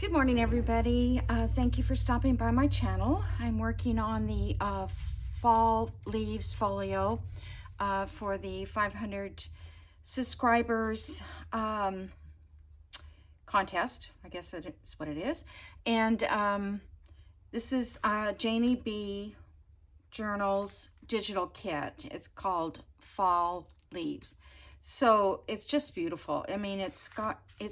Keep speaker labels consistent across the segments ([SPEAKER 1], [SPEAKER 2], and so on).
[SPEAKER 1] Good morning, everybody. Thank you for stopping by my channel. I'm working on the Fall Leaves Folio for the 500 subscribers contest. I guess that's what it is. And this is Janeybjournals digital kit. It's called Fall Leaves. So it's just beautiful. I mean, it's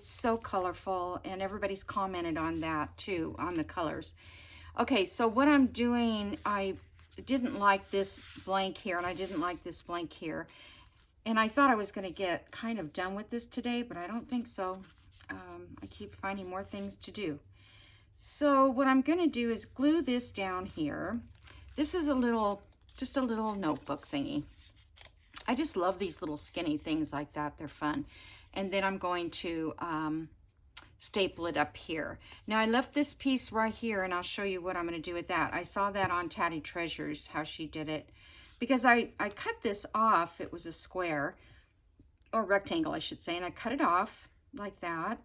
[SPEAKER 1] so colorful, and everybody's commented on that too, on the colors. Okay, so what I'm doing, I didn't like this blank here, and I didn't like this blank here. And I thought I was gonna get kind of done with this today, but I don't think so. I keep finding more things to do. So what I'm gonna do is glue this down here. This is just a little notebook thingy. I just love these little skinny things like that. They're fun. And then I'm going to staple it up here. Now I left this piece right here, and I'll show you what I'm going to do with that. I saw that on Tatty Treasures, how she did it. Because I cut this off. It was a square, or rectangle I should say, and I cut it off like that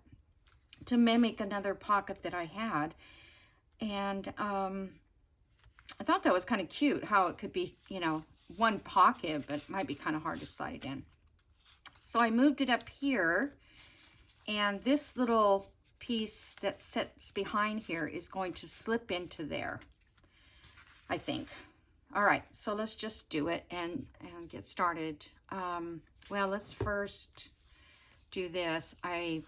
[SPEAKER 1] to mimic another pocket that I had. And I thought that was kind of cute, how it could be, you know, one pocket, but it might be kind of hard to slide it in. So I moved it up here, and this little piece that sits behind here is going to slip into there, I think. All right, so let's just do it and get started. Well, let's first do this. Let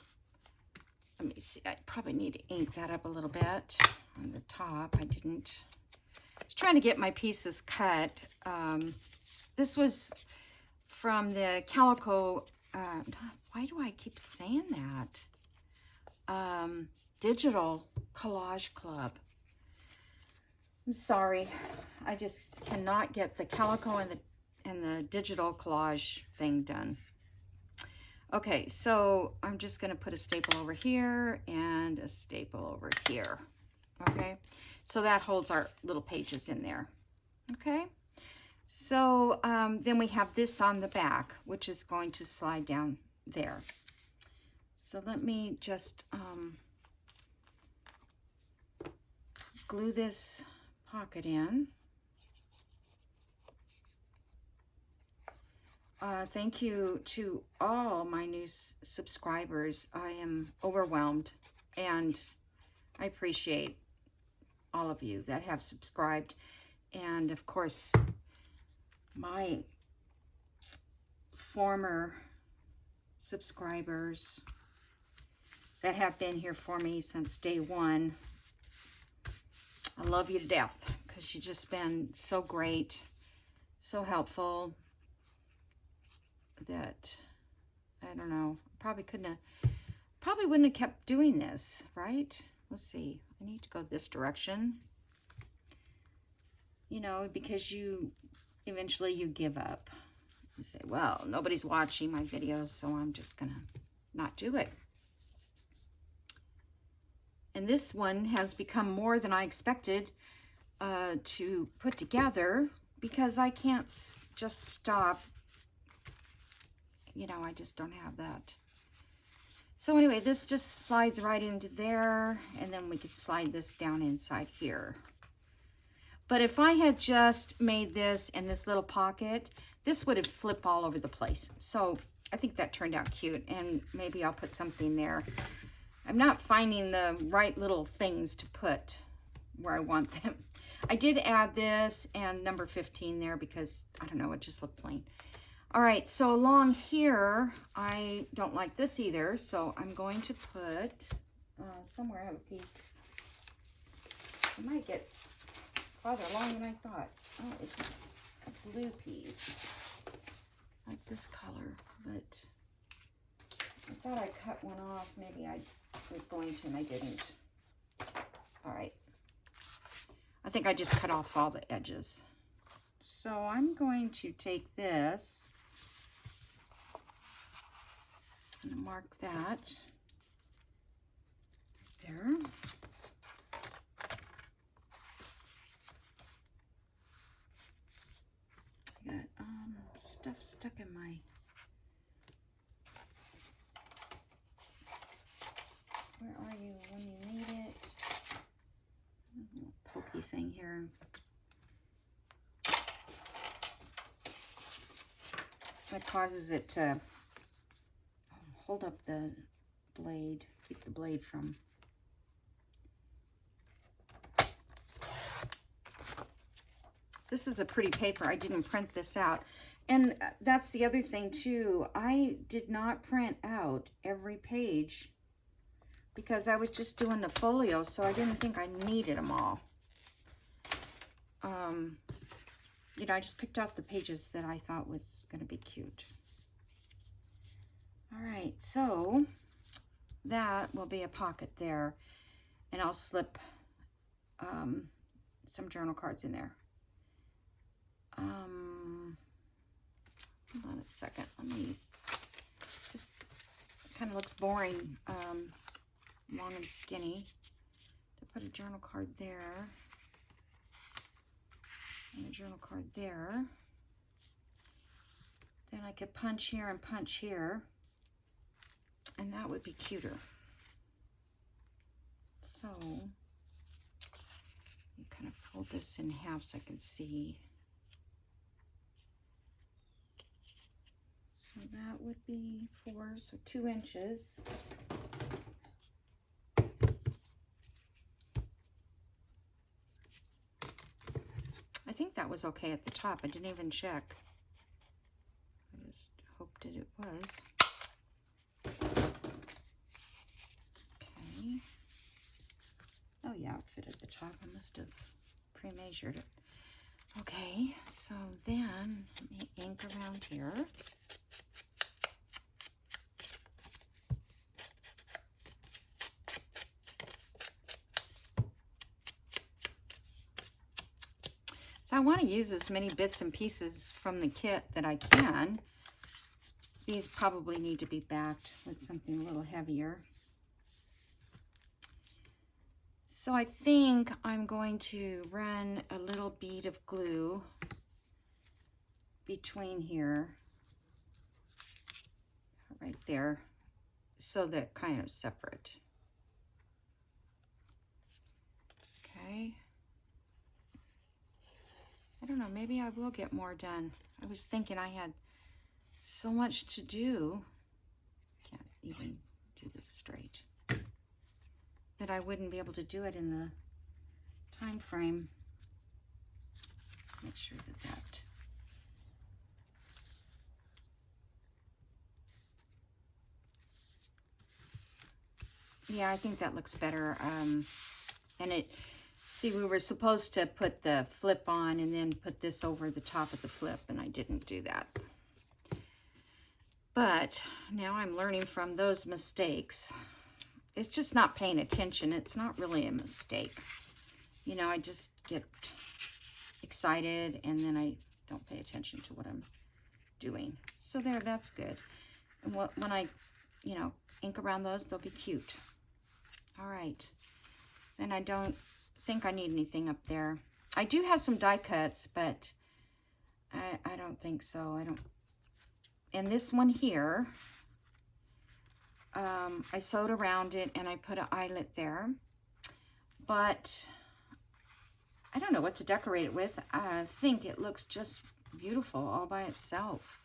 [SPEAKER 1] me see, I probably need to ink that up a little bit on the top. I was trying to get my pieces cut. This was from the Calico, why do I keep saying that? Digital Collage Club. I'm sorry, I just cannot get the Calico and the digital collage thing done. Okay, so I'm just gonna put a staple over here and a staple over here. Okay, so that holds our little pages in there. Okay, so then we have this on the back, which is going to slide down there. So let me just glue this pocket in. Thank you to all my new subscribers. I am overwhelmed, and I appreciate all of you that have subscribed. And of course, my former subscribers that have been here for me since day one. I love you to death, because you've just been so great, so helpful, that I don't know, probably wouldn't have kept doing this, right? Let's see, I need to go this direction, you know, because eventually you give up. You say, well, nobody's watching my videos, so I'm just gonna not do it. And this one has become more than I expected to put together, because I can't just stop. You know, I just don't have that. So anyway, this just slides right into there, and then we could slide this down inside here. But if I had just made this in this little pocket, this would have flipped all over the place. So I think that turned out cute, and maybe I'll put something there. I'm not finding the right little things to put where I want them. I did add this and number 15 there because, I don't know, it just looked plain. All right, so along here, I don't like this either, so I'm going to put, somewhere I have a piece. I might get farther along than I thought. Oh, it's a blue piece, like this color, but I thought I cut one off. Maybe I was going to, and I didn't. All right. I think I just cut off all the edges. So I'm going to take this and mark that there. I got stuff stuck in my... Where are you when you need That causes it to hold up the blade, keep the blade from. This is a pretty paper. I didn't print this out. And that's the other thing too. I did not print out every page because I was just doing the folio, so I didn't think I needed them all. You know, I just picked out the pages that I thought was going to be cute. All right, so that will be a pocket there, and I'll slip some journal cards in there. Hold on a second. Let me just, kind of looks boring, long and skinny. To put a journal card there. And a journal card there. Then I could punch here and punch here. And that would be cuter. So, you kind of fold this in half so I can see. So that would be 4, so 2 inches. I think that was okay at the top. I didn't even check. I just hoped that it was. Okay. Oh yeah, it fit at the top. I must have pre-measured it. Okay, so then let me ink around here. So I want to use as many bits and pieces from the kit that I can. These probably need to be backed with something a little heavier. So I think I'm going to run a little bead of glue between here, right there, so that kind of separate. Okay. I don't know, maybe I will get more done. I was thinking I had so much to do. Can't even do this straight. That I wouldn't be able to do it in the time frame. Make sure that yeah, I think that looks better. And it, see, we were supposed to put the flip on and then put this over the top of the flip, and I didn't do that. But now I'm learning from those mistakes. It's just not paying attention. It's not really a mistake. You know, I just get excited and then I don't pay attention to what I'm doing. So there, that's good. And when I, you know, ink around those, they'll be cute. All right. And I don't think I need anything up there. I do have some die cuts, but I don't think so. I don't. And this one here, I sewed around it and I put an eyelet there, but I don't know what to decorate it with. I think it looks just beautiful all by itself.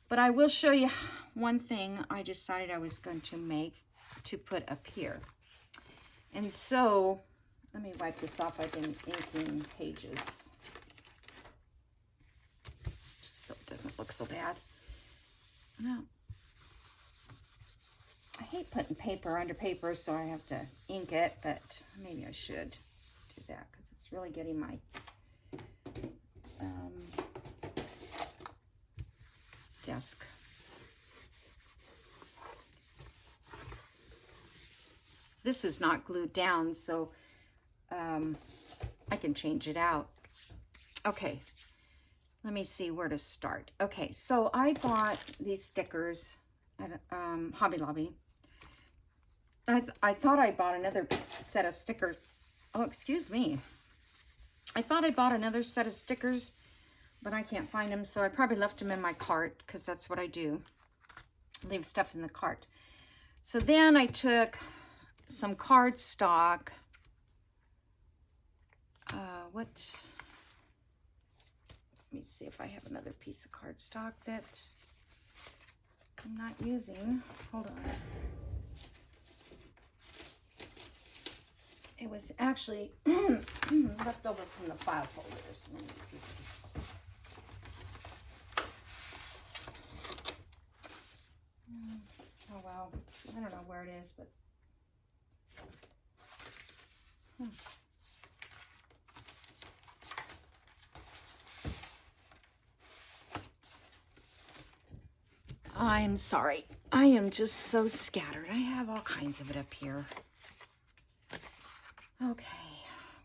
[SPEAKER 1] But I will show you one thing I decided I was going to make to put up here. And so, let me wipe this off. I've been inking pages, just so it doesn't look so bad. Now, I hate putting paper under paper, so I have to ink it, but maybe I should do that because it's really getting my desk. This is not glued down, so I can change it out. Okay, let me see where to start. Okay, so I bought these stickers at Hobby Lobby. I thought I bought another set of stickers. Oh, excuse me. I thought I bought another set of stickers, but I can't find them, so I probably left them in my cart because that's what I do. Leave stuff in the cart. So then I took some cardstock. Let me see if I have another piece of cardstock that I'm not using. Hold on. It was actually left over from the file folders. Let me see. Oh well, I don't know where it is, but I'm sorry. I am just so scattered. I have all kinds of it up here. Okay,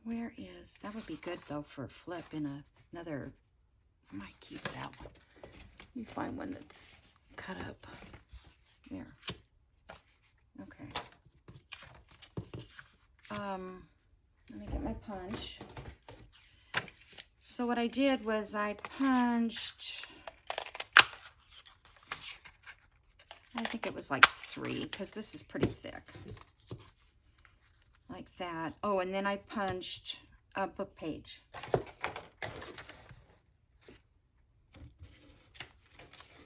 [SPEAKER 1] where is, that would be good though for a flip in another, I might keep that one. Let me find one that's cut up. There. Okay. Let me get my punch. So what I did was I punched, I think it was like 3, because this is pretty thick. Like that. Oh, and then I punched a book page.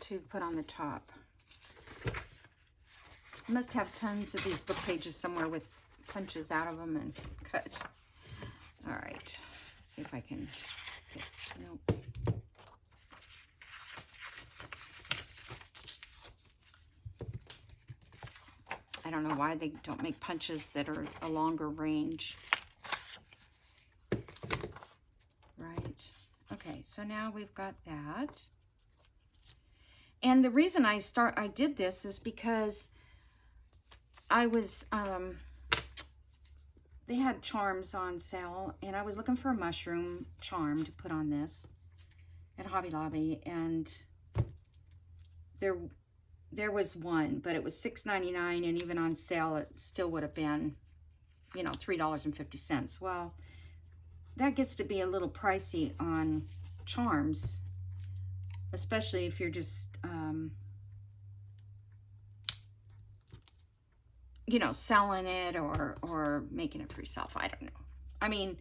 [SPEAKER 1] To put on the top. I must have tons of these book pages somewhere with punches out of them and cut. All right. Let's see if I can get, nope. I don't know why they don't make punches that are a longer range. Right. Okay, so now we've got that. And the reason I did this is because I was, they had charms on sale, and I was looking for a mushroom charm to put on this at Hobby Lobby, and there was one, but it was $6.99, and even on sale, it still would have been, you know, $3.50. Well, that gets to be a little pricey on charms, especially if you're just, you know, selling it or making it for yourself. I don't know. I mean,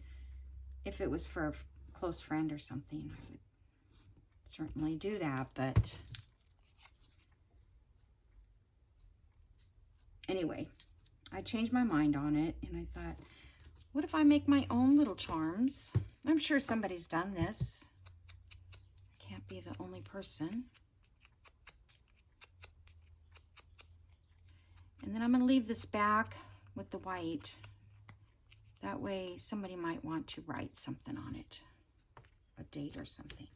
[SPEAKER 1] if it was for a close friend or something, I would certainly do that, but anyway, I changed my mind on it, and I thought, what if I make my own little charms? I'm sure somebody's done this. I can't be the only person. And then I'm going to leave this back with the white. That way somebody might want to write something on it, a date or something.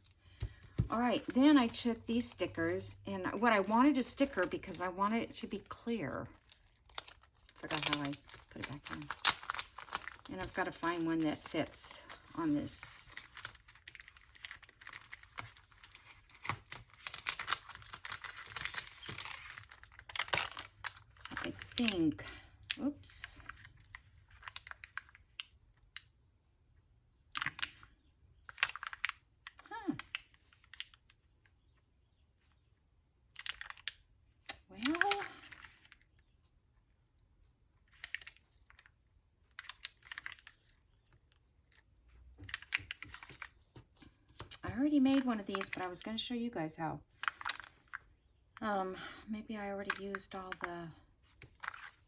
[SPEAKER 1] All right, then I took these stickers, and what I wanted a sticker because I wanted it to be clear. Forgot how I put it back on. And I've got to find one that fits on this. So I think, oops. Huh. Well, I already made one of these, but I was going to show you guys how. Maybe I already used all the,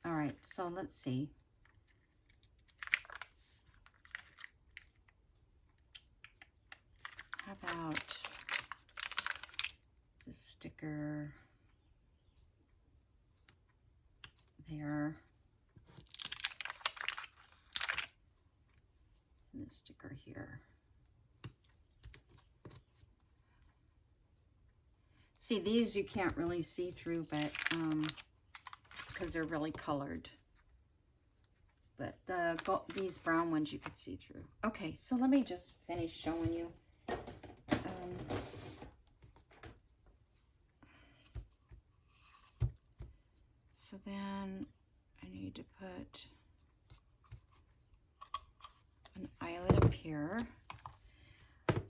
[SPEAKER 1] all right, so let's see. How about the sticker there, and the sticker here. See, these you can't really see through, but because they're really colored. But these brown ones you could see through. Okay, so let me just finish showing you. So then I need to put an eyelet up here.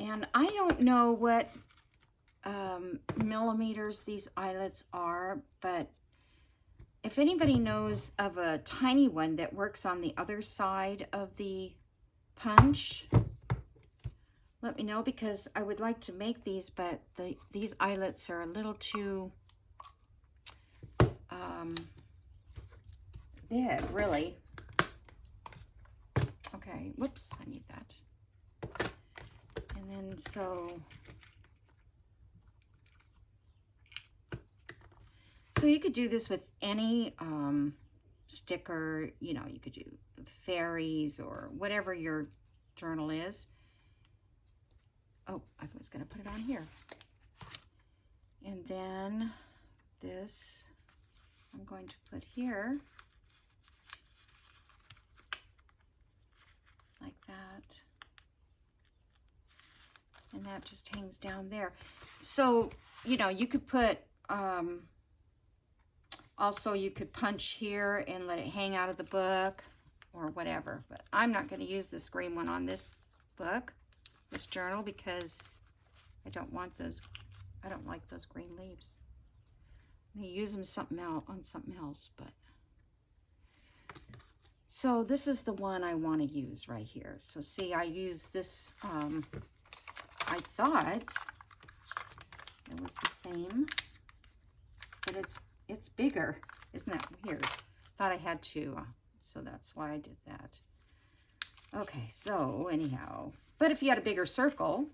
[SPEAKER 1] And I don't know what millimeters these eyelets are, but if anybody knows of a tiny one that works on the other side of the punch, let me know, because I would like to make these, but these eyelets are a little too big, really. Okay, whoops, I need that. And then so you could do this with any sticker, you know, you could do fairies or whatever your journal is. Oh, I was going to put it on here. And then this I'm going to put here. Like that. And that just hangs down there. So, you know, you could put, also you could punch here and let it hang out of the book or whatever. But I'm not going to use this green one on this book, this journal, because I don't want those, I don't like those green leaves. I may use them something else, on something else, but. So this is the one I want to use right here. So see, I use this, I thought it was the same, but it's bigger. Isn't that weird? Thought I had to, so that's why I did that. Okay, so anyhow, but if you had a bigger circle,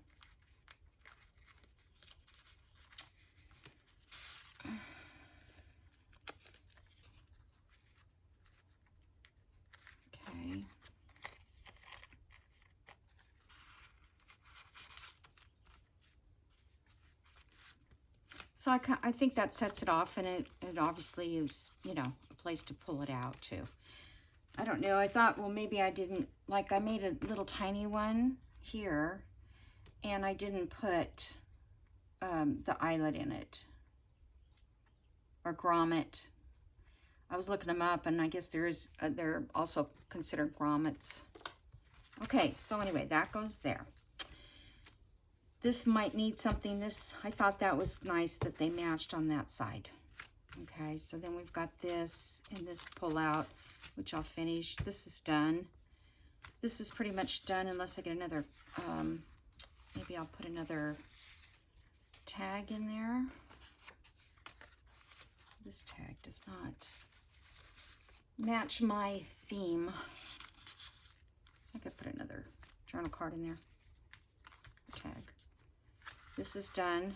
[SPEAKER 1] okay. So I think that sets it off, and it obviously is, you know, a place to pull it out too. I don't know, I thought, well, maybe I didn't, like I made a little tiny one here, and I didn't put the eyelet in it, or grommet. I was looking them up, and I guess they're also considered grommets. Okay, so anyway, that goes there. This might need something. I thought that was nice that they matched on that side. Okay, so then we've got this and this pull out, which I'll finish. This is done. This is pretty much done unless I get another, maybe I'll put another tag in there. This tag does not match my theme. I could put another journal card in there. Tag. This is done.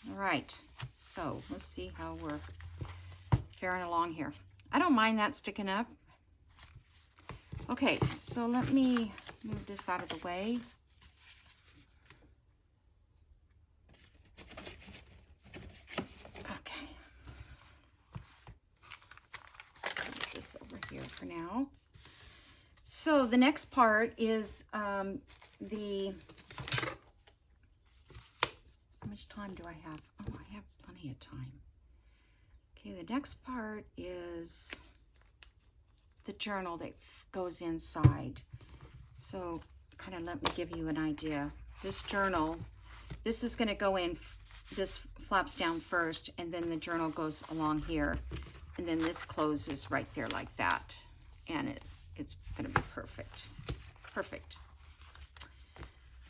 [SPEAKER 1] All right, so let's see how we're faring along here. I don't mind that sticking up. Okay, so let me move this out of the way. Okay. Put this over here for now. So the next part is how much time do I have? Oh, I have plenty of time. Okay, the next part is the journal that goes inside. So kind of let me give you an idea. This journal, this is going to go in, this flaps down first, and then the journal goes along here, and then this closes right there like that, and it's going to be perfect. Perfect.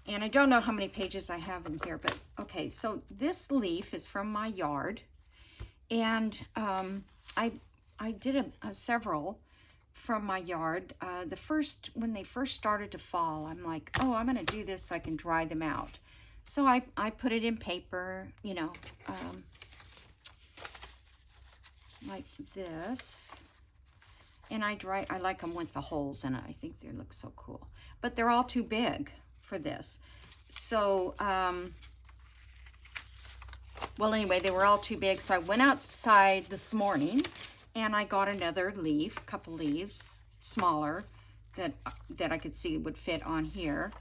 [SPEAKER 1] And I don't know how many pages I have in here, but okay, so this leaf is from my yard, and I did several from my yard. When they first started to fall, I'm like, oh, I'm going to do this so I can dry them out. So I put it in paper, you know, like this. And I like them with the holes in it. I think they look so cool. But they're all too big for this. So, well, anyway, they were all too big. So I went outside this morning and I got another leaf, couple leaves, smaller, that I could see would fit on here.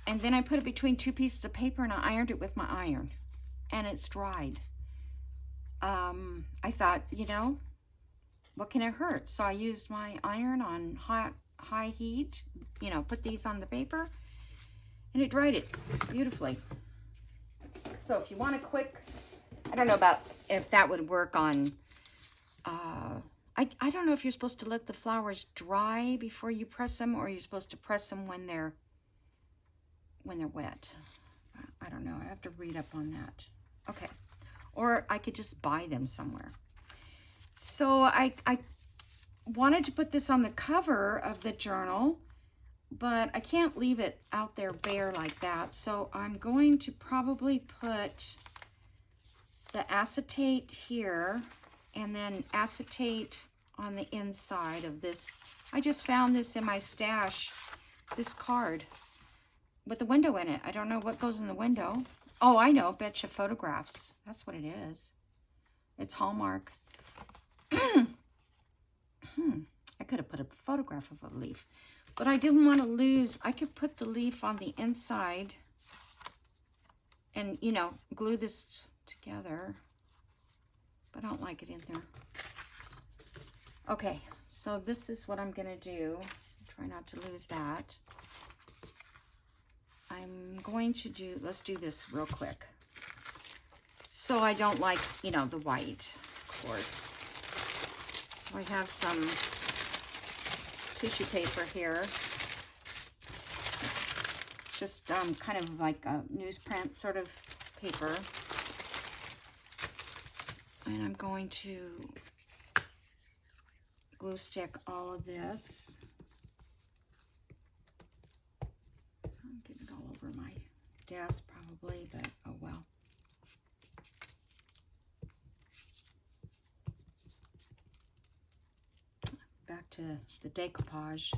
[SPEAKER 1] And then I put it between two pieces of paper and I ironed it with my iron. And it's dried. I thought, you know, what can it hurt? So I used my iron on high heat, you know, put these on the paper, and it dried it beautifully. So if you want a quick, I don't know about if that would work on, I don't know if you're supposed to let the flowers dry before you press them, or you're supposed to press them when they're wet. I don't know. I have to read up on that. Okay. Or I could just buy them somewhere. So I wanted to put this on the cover of the journal, but I can't leave it out there bare like that. So I'm going to probably put the acetate here and then acetate on the inside of this. I just found this in my stash, this card with a window in it. I don't know what goes in the window. Oh, I know, Betcha Photographs. That's what it is. It's Hallmark. I could have put a photograph of a leaf, but I didn't want to lose. I could put the leaf on the inside and, you know, glue this together, but I don't like it in there. Okay, so this is what I'm going to do. Try not to lose that. I'm going to do, let's do this real quick. So I don't like, you know, the white, of course. So I have some tissue paper here. Just kind of like a newsprint sort of paper. And I'm going to glue stick all of this. I'm getting it all over my desk probably, but oh well. Back to the decoupage.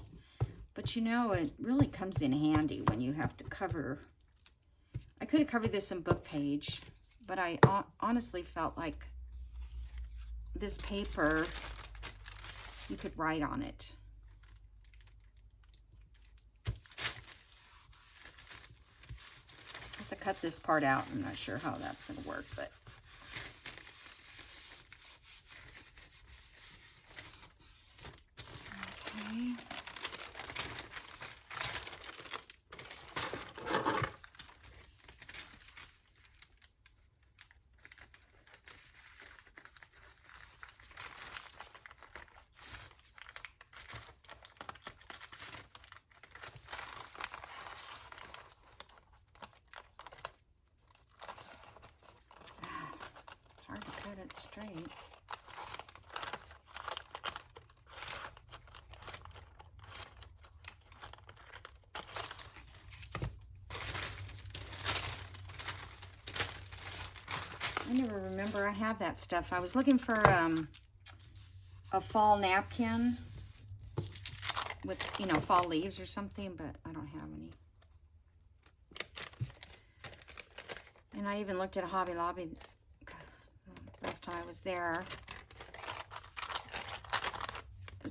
[SPEAKER 1] But you know, it really comes in handy when you have to cover. I could have covered this in book page, but I honestly felt like this paper, you could write on it. I have to cut this part out. I'm not sure how that's going to work, but okay. It's hard to cut it straight. I never remember I have that stuff. I was looking for a fall napkin with, you know, fall leaves or something, but I don't have any. And I even looked at Hobby Lobby the last time I was there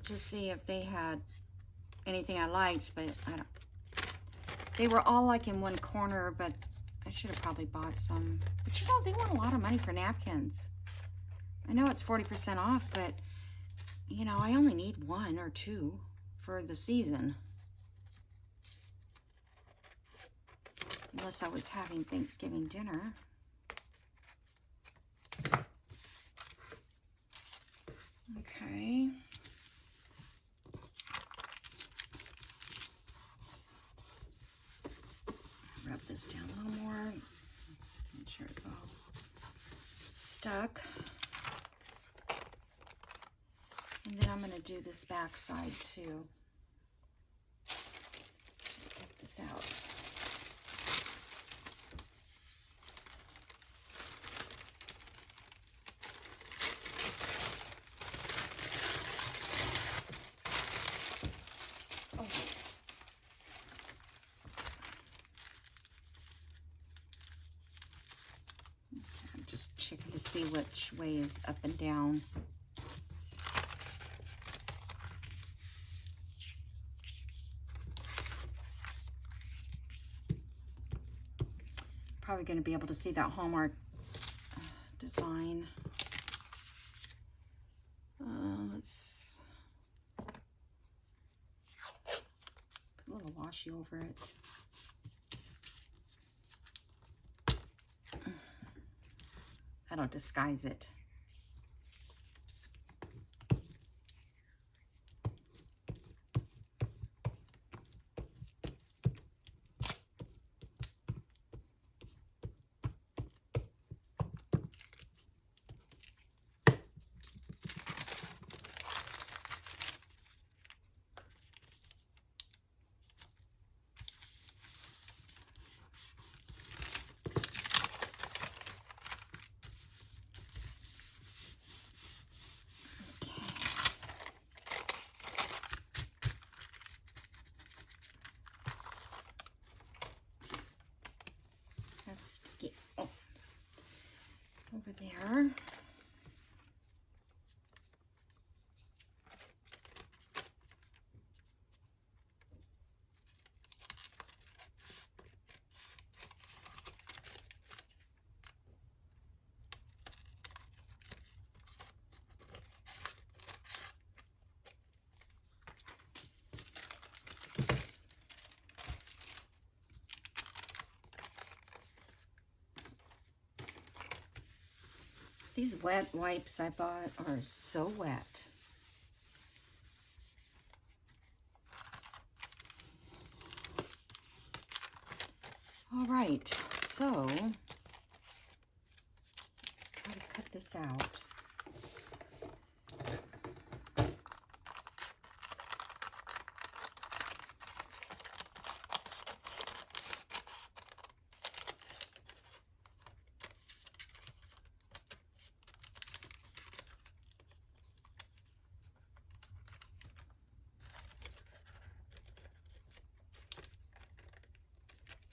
[SPEAKER 1] to see if they had anything I liked, but I don't. They were all like in one corner, but I should have probably bought some. But you know, they want a lot of money for napkins. I know it's 40% off, but you know, I only need 1 or 2 for the season. Unless I was having Thanksgiving dinner. Okay. Rub this down a little more. Make sure it's all stuck. And then I'm going to do this back side too. Get this out. Oh. I'm just checking to see which way is up and down. Probably going to be able to see that Hallmark design. Let's put a little washi over it. That'll disguise it. These wet wipes I bought are so wet. All right, so let's try to cut this out.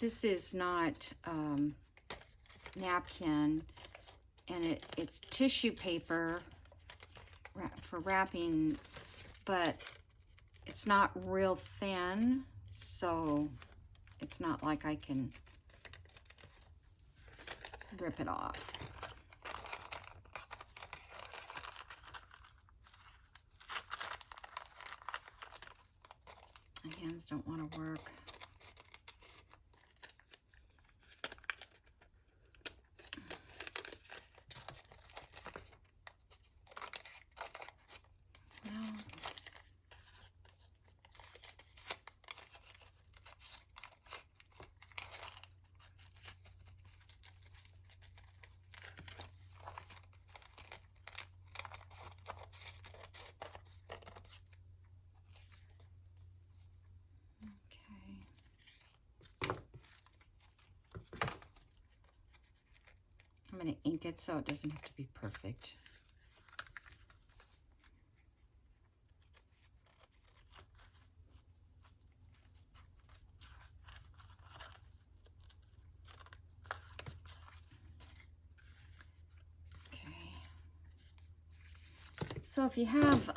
[SPEAKER 1] This is not napkin, and it's tissue paper for wrapping, but it's not real thin, so it's not like I can rip it off. My hands don't want to work. I'm going to ink it so it doesn't have to be perfect. Okay. So if you have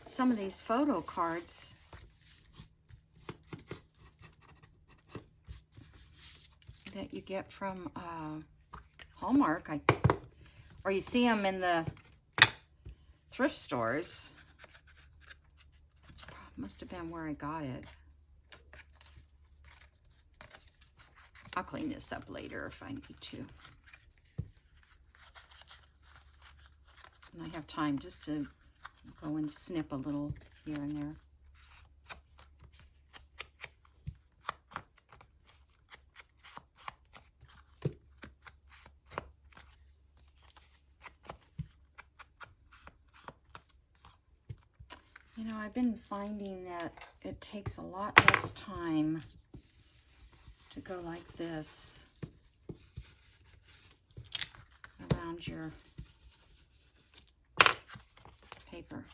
[SPEAKER 1] some of these photo cards, that you get from Hallmark, or you see them in the thrift stores. Must have been where I got it. I'll clean this up later if I need to. And I have time just to go and snip a little here and there. You know, I've been finding that it takes a lot less time to go like this around your paper.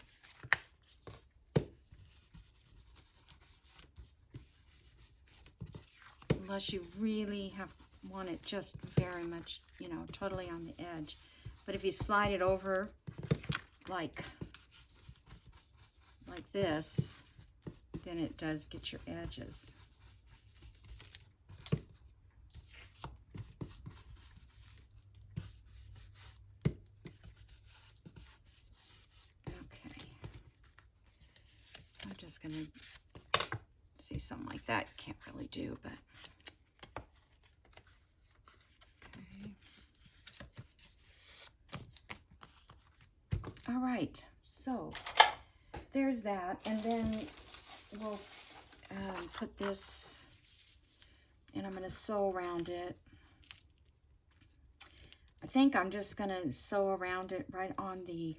[SPEAKER 1] Unless you really want it just very much, you know, totally on the edge. But if you slide it over like this, then it does get your edges. Okay. I'm just gonna see something like that. Can't really do, but okay. All right, so there's that, and then we'll put this, and I'm going to sew around it. I think I'm just going to sew around it right on the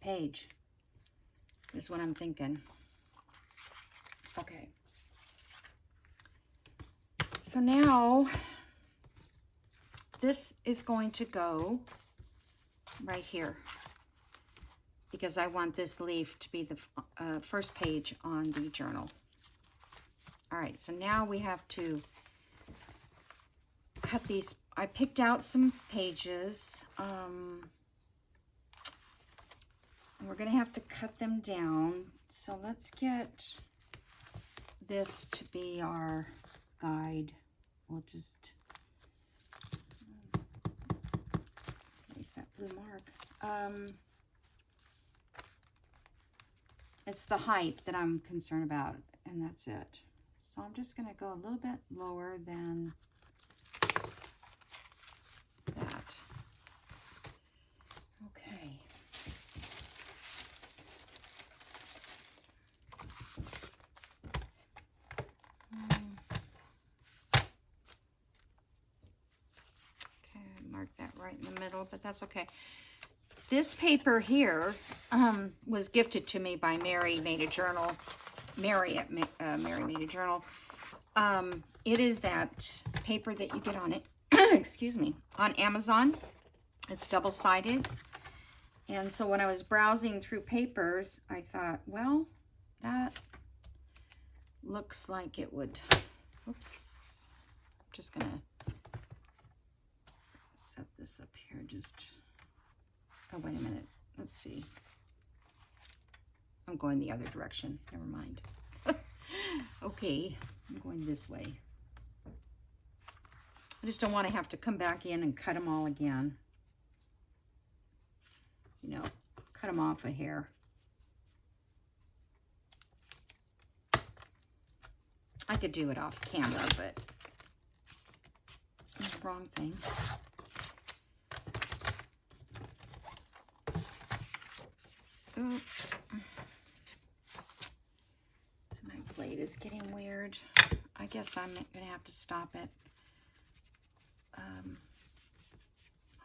[SPEAKER 1] page, is what I'm thinking. Okay. So now, this is going to go right here, because I want this leaf to be the first page on the journal. All right, so now we have to cut these. I picked out some pages. We're gonna have to cut them down. So let's get this to be our guide. We'll just place that blue mark. It's the height that I'm concerned about, and that's it. So I'm just going to go a little bit lower than little, but that's okay. This paper here was gifted to me by Mary Made a Journal. Mary Made a Journal. It is that paper that you get on it, excuse me, on Amazon. It's double-sided. And so when I was browsing through papers, I thought, well, that looks like it would, oops, I'm just gonna set this up here, oh, wait a minute, let's see. I'm going the other direction, never mind. Okay, I'm going this way. I just don't want to have to come back in and cut them all again. You know, cut them off a hair. I could do it off camera, but wrong thing. Oh. So my blade is getting weird. I guess I'm gonna have to stop it.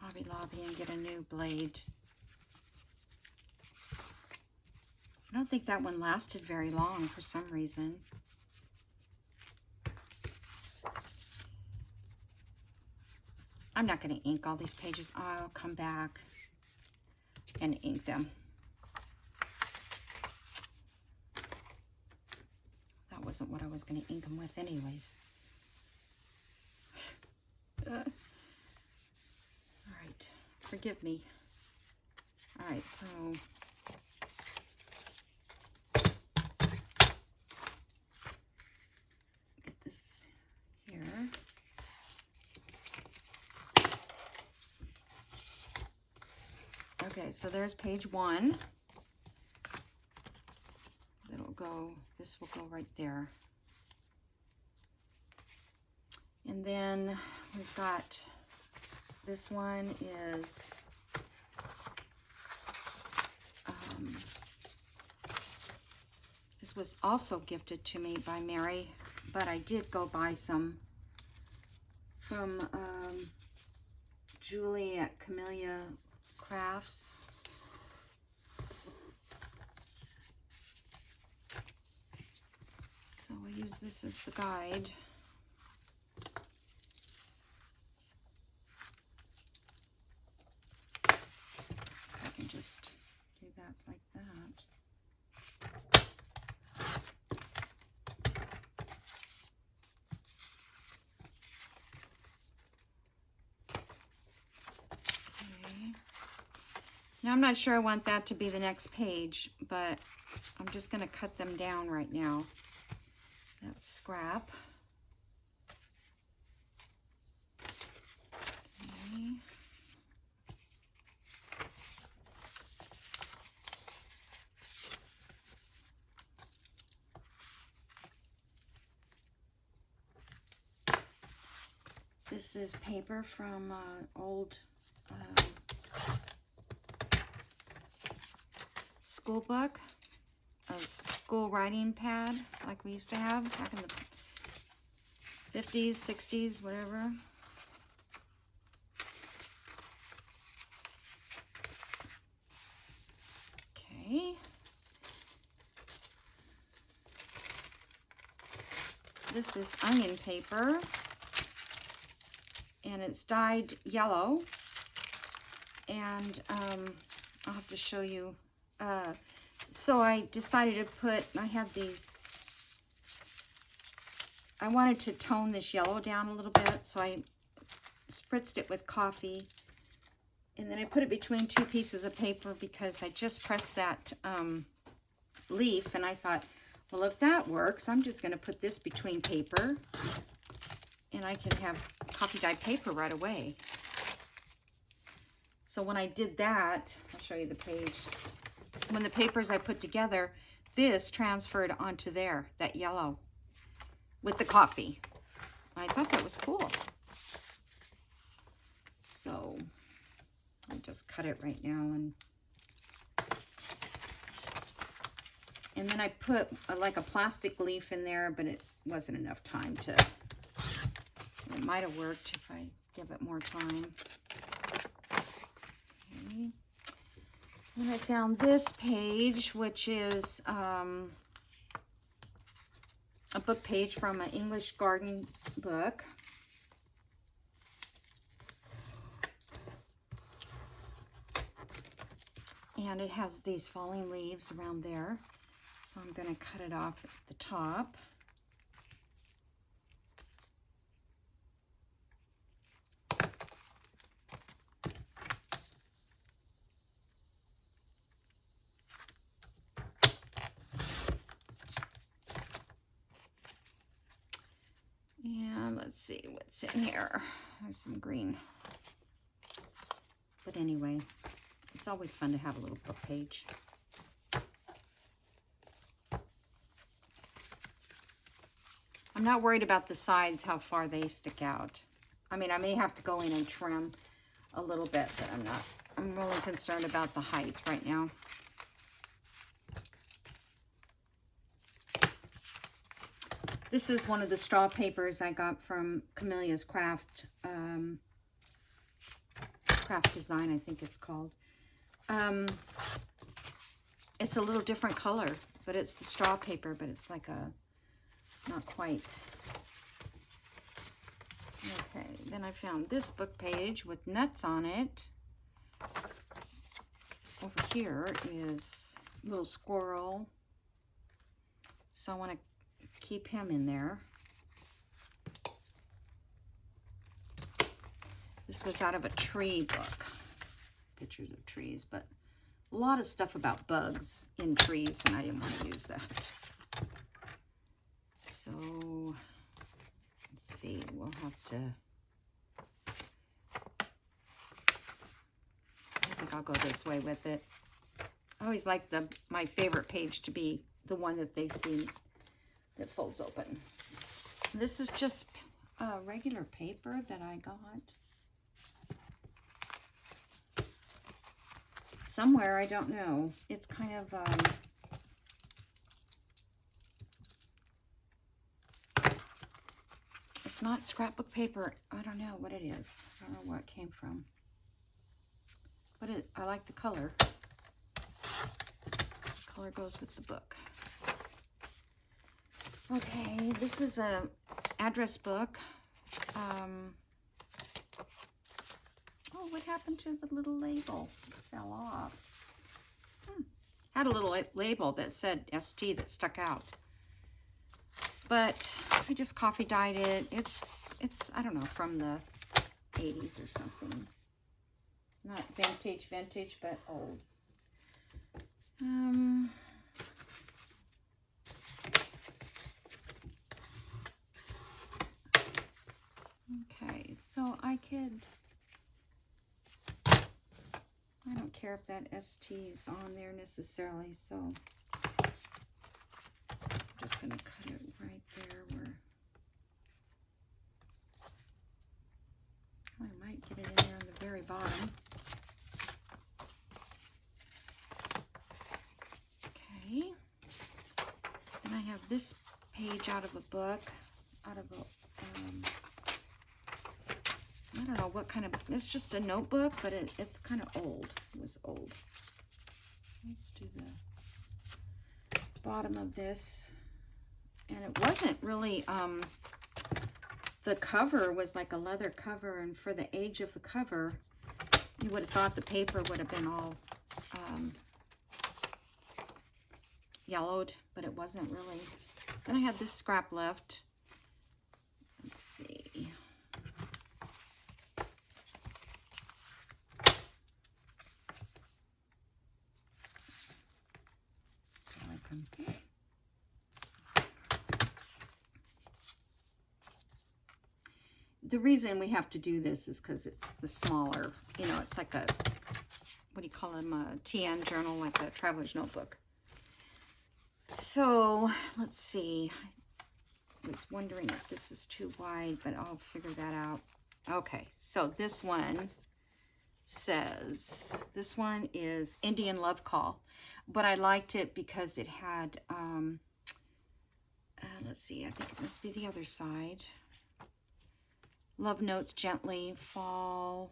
[SPEAKER 1] Hobby Lobby and get a new blade. I don't think that one lasted very long for some reason. I'm not going to ink all these pages. I'll come back and ink them. That wasn't what I was going to ink them with anyways. All right, forgive me. All right, so get this here. Okay, so there's page 1. It'll go, this will go right there. And then we've got, this one is, this was also gifted to me by Mary, but I did go buy some from Julie at Camellia Crafts. So I use this as the guide. I can just do that like that. Now, I'm not sure I want that to be the next page, but I'm just going to cut them down right now. That's scrap. Okay. This is paper from old school book, a school writing pad like we used to have back in the 50s, 60s, whatever. Okay. This is onion paper, and it's dyed yellow, and I'll have to show you. So I decided to put, I have these, I wanted to tone this yellow down a little bit, so I spritzed it with coffee, and then I put it between 2 pieces of paper because I just pressed that leaf, and I thought, well, if that works, I'm just going to put this between paper, and I can have coffee dyed paper right away. So when I did that, I'll show you the page. When the papers I put together, this transferred onto there, that yellow, with the coffee. I thought that was cool. So I'll just cut it right now, and then I put like a plastic leaf in there, but it wasn't enough time to, it might have worked if I give it more time. And I found this page, which is a book page from an English garden book. And it has these falling leaves around there. So I'm going to cut it off at the top. And let's see what's in here. There's some green. But anyway, it's always fun to have a little book page. I'm not worried about the sides, how far they stick out. I mean, I may have to go in and trim a little bit, but I'm really concerned about the height right now. This is one of the straw papers I got from Camellia's Craft Design, I think it's called. It's a little different color, but it's the straw paper, but it's like a, not quite. Okay, then I found this book page with nuts on it. Over here is a little squirrel. So I want to keep him in there. This was out of a tree book. Pictures of trees, but a lot of stuff about bugs in trees, and I didn't want to use that. So, let's see, we'll have to, I think I'll go this way with it. I always like my favorite page to be the one that they see that folds open. This is just regular paper that I got somewhere, I don't know. It's kind of it's not scrapbook paper. I don't know what it is. I don't know where it came from. But I like the color. Color goes with the book. Okay, this is a address book. Oh, what happened to the little label? It fell off. Had a little label that said ST that stuck out. But I just coffee dyed it. It's I don't know, from the 80s or something. Not vintage, but old. Okay, so I don't care if that ST is on there necessarily, so I'm just going to cut it right there where I might get it in there on the very bottom. Okay, and I have this page out of a book, out of a I don't know what kind of, it's just a notebook, but it's kind of old. It was old. Let's do the bottom of this. And it wasn't really, the cover was like a leather cover, and for the age of the cover, you would have thought the paper would have been all yellowed, but it wasn't really. Then I had this scrap left. Let's see. The reason we have to do this is because it's the smaller, you know, it's like a, what do you call them, a TN journal, like a traveler's notebook. So, let's see. I was wondering if this is too wide, but I'll figure that out. Okay, so this one says, this one is Indian Love Call, but I liked it because it had, let's see, I think it must be the other side. Love notes gently fall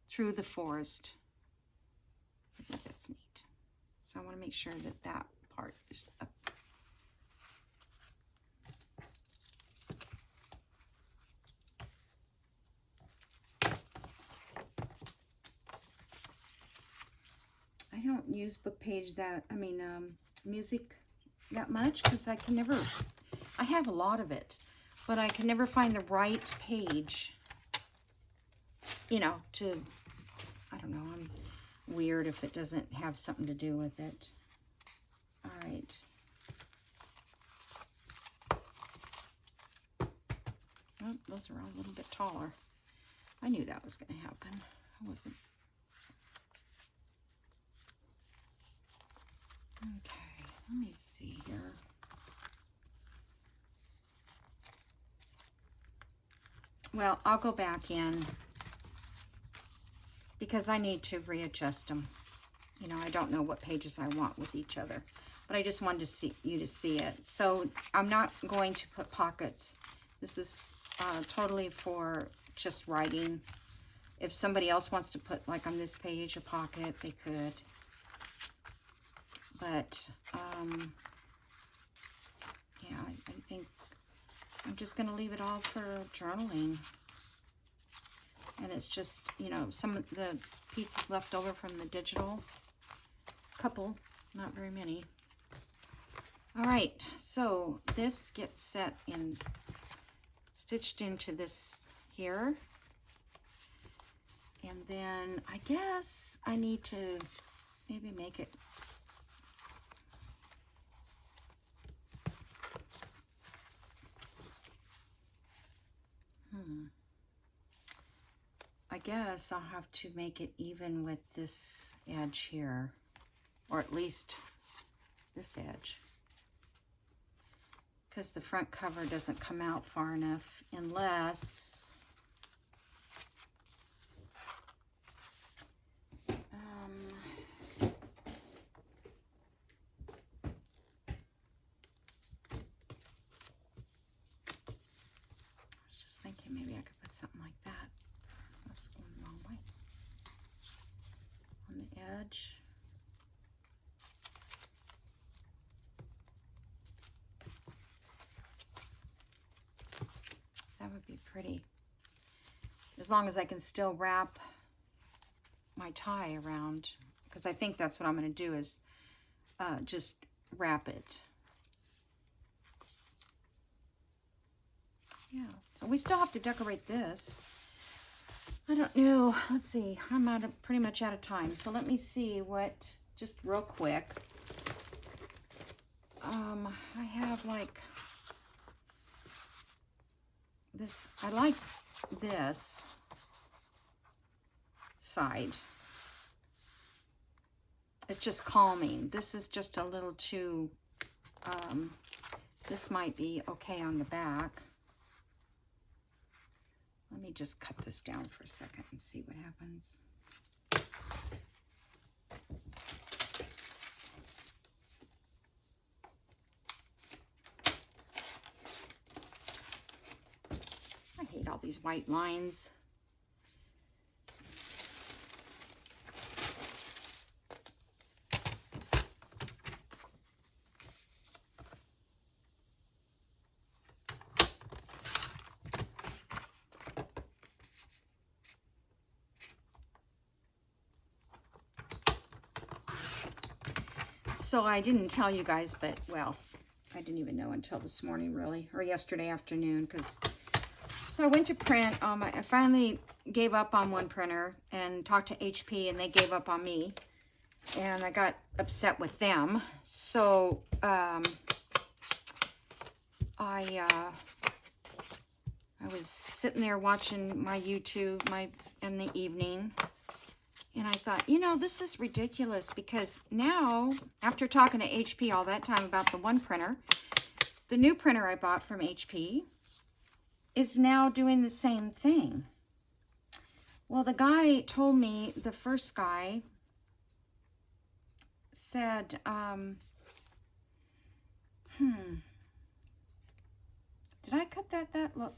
[SPEAKER 1] through the forest. I think that's neat. So I want to make sure that that part is up. I don't use music that much because I can never, I have a lot of it, but I can never find the right page, you know, to, I don't know, I'm weird if it doesn't have something to do with it. All right. Oh, those are all a little bit taller. I knew that was going to happen. I wasn't. Okay, let me see here. Well, I'll go back in because I need to readjust them. You know, I don't know what pages I want with each other, but I just wanted to see you to see it. So I'm not going to put pockets. This is totally for just writing. If somebody else wants to put, like on this page, a pocket, they could. But, yeah, I think I'm just going to leave it all for journaling. And it's just, you know, some of the pieces left over from the digital. Couple, not very many. All right, so this gets set in, stitched into this here. And then I guess I need to maybe make it I guess I'll have to make it even with this edge here, or at least this edge, because the front cover doesn't come out far enough unless I was just thinking maybe I could put something like that. That's going the wrong way. On the edge. That would be pretty. As long as I can still wrap my tie around, because I think that's what I'm going to do is just wrap it. Yeah, so we still have to decorate this. I don't know. Let's see. I'm pretty much out of time. So let me see what, just real quick. I have like this. I like this side. It's just calming. This is just a little too, this might be okay on the back. Let me just cut this down for a second and see what happens. I hate all these white lines. So I didn't tell you guys, but, well, I didn't even know until this morning, really, or yesterday afternoon, because, so I went to print. I finally gave up on one printer and talked to HP, and they gave up on me, and I got upset with them. So, I was sitting there watching my YouTube in the evening, and I thought, you know, this is ridiculous, because now, after talking to HP all that time about the one printer, the new printer I bought from HP is now doing the same thing. Well, the guy told me, the first guy said, did I cut that, I don't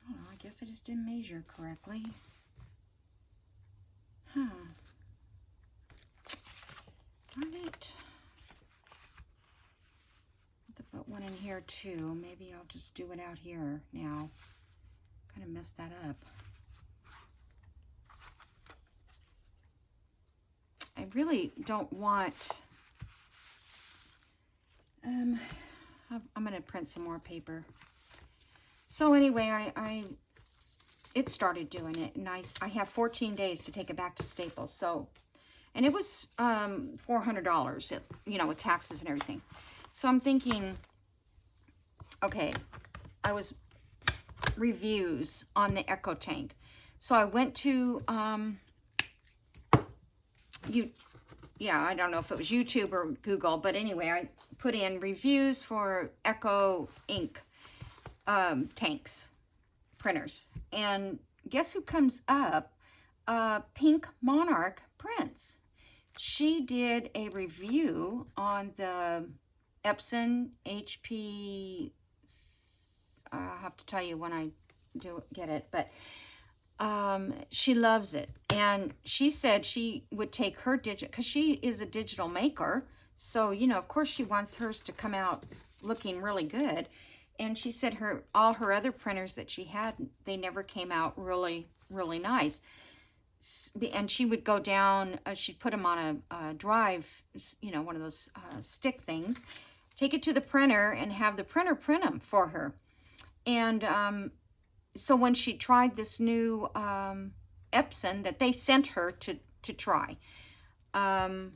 [SPEAKER 1] know, I guess I just didn't measure correctly. Huh. Darn it. I have to put one in here too. Maybe I'll just do it out here now. Kind of messed that up. I really don't want... I'm going to print some more paper. So anyway, it started doing it, and I have 14 days to take it back to Staples. So, and it was $400, you know, with taxes and everything. So I'm thinking, okay, I was reviews on the Echo Tank. So I went to I don't know if it was YouTube or Google, but anyway, I put in reviews for Echo ink tanks, printers. And guess who comes up? Pink Monarch Prints. She did a review on the Epson HP. I'll have to tell you when I get it, but she loves it. And she said she would take her digital, because she is a digital maker. So, you know, of course she wants hers to come out looking really good. And she said all her other printers that she had, they never came out really, really nice. And she would go down, she'd put them on a drive, you know, one of those stick things, take it to the printer and have the printer print them for her. And so when she tried this new Epson that they sent her to try, well,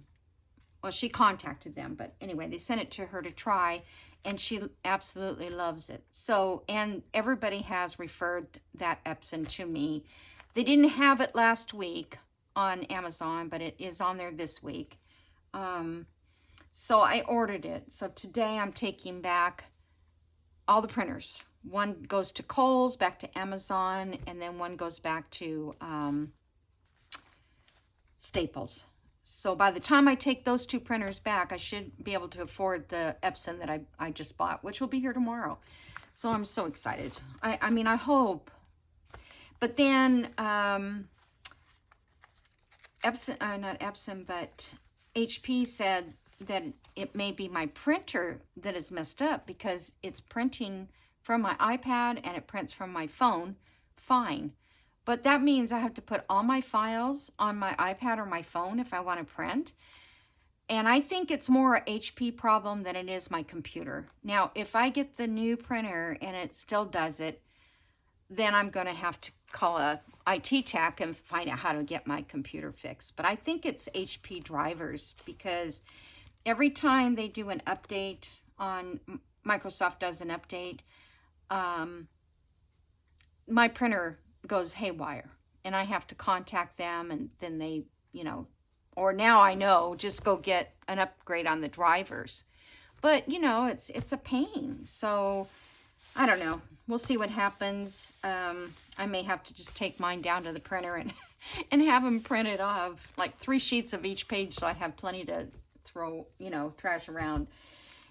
[SPEAKER 1] she contacted them, but anyway, they sent it to her to try, and she absolutely loves it. So, and everybody has referred that Epson to me. They didn't have it last week on Amazon, but it is on there this week. So I ordered it. So today I'm taking back all the printers. One goes to Kohl's, back to Amazon, and then one goes back to Staples. So by the time I take those two printers back, I should be able to afford the Epson that I just bought, which will be here tomorrow. So I'm so excited. I mean, I hope. But then Epson, not Epson, but HP said that it may be my printer that is messed up, because it's printing from my iPad and it prints from my phone fine. But that means I have to put all my files on my iPad or my phone if I want to print. And I think it's more a HP problem than it is my computer. Now, if I get the new printer and it still does it, then I'm going to have to call a IT tech and find out how to get my computer fixed. But I think it's HP drivers, because every time they do an update on, Microsoft does an update, my printer goes haywire, and I have to contact them, and then they, you know, or now I know, just go get an upgrade on the drivers. But, you know, it's a pain. So I don't know. We'll see what happens. I may have to just take mine down to the printer and have them printed off, like 3 sheets of each page, so I have plenty to throw, you know, trash around.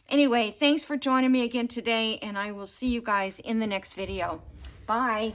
[SPEAKER 1] Anyway, thanks for joining me again today, and I will see you guys in the next video. Bye.